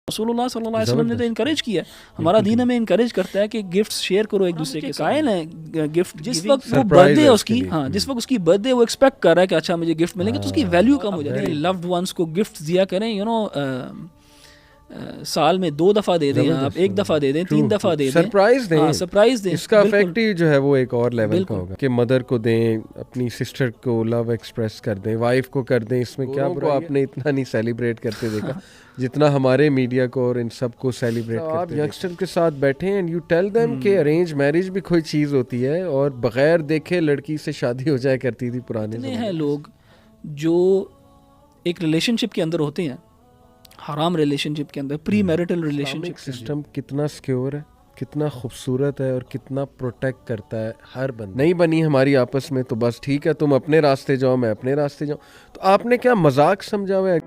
रसूलुल्लाह सल्लल्लाहु अलैहि वसल्लम ने तो इनकरेज किया है, हमारा दीन हमें इनकरेज करता है कि गिफ्ट्स शेयर करो एक दूसरे के साथ। कायल है गिफ्ट, जिस वक्त वो बर्थडे है उसकी, हाँ जिस वक्त उसकी बर्थडे वो एक्सपेक्ट कर रहा है कि अच्छा मुझे गिफ्ट मिलेंगे, तो उसकी वैल्यू कम हो जाती है। लव्ड वंस को गिफ्ट दिया करें, साल में 2 दफ़ा दे दें, आप 1 दफ़ा दे दें, 3 दफ़ा दे दें, सरप्राइज दें, सरप्राइज दें। इसका इफेक्ट ही जो है वो एक और लेवल का होगा कि मदर को दें, अपनी सिस्टर को लव एक्सप्रेस कर दें, वाइफ को कर दें। इसमें क्या को आपने इतना नहीं सेलिब्रेट करते देखा जितना हमारे मीडिया को और इन सब को सेलिब्रेट करते। आप यंगस्टर के साथ बैठे एंड यू टेल देम कि अरेंज मैरिज भी कोई चीज़ होती है और बगैर देखे लड़की से शादी हो जाए करती थी पुराने ज़माने में। हैं लोग जो एक रिलेशनशिप के अंदर होते हैं, हराम रिलेशनशिप के अंदर, प्री मैरिटल रिलेशनशिप सिस्टम कितना सिक्योर है, कितना खूबसूरत है और कितना प्रोटेक्ट करता है हर बंदा। नहीं बनी हमारी आपस में तो बस ठीक है, तुम अपने रास्ते जाओ, मैं अपने रास्ते जाऊँ, तो आपने क्या मजाक समझा हुआ है।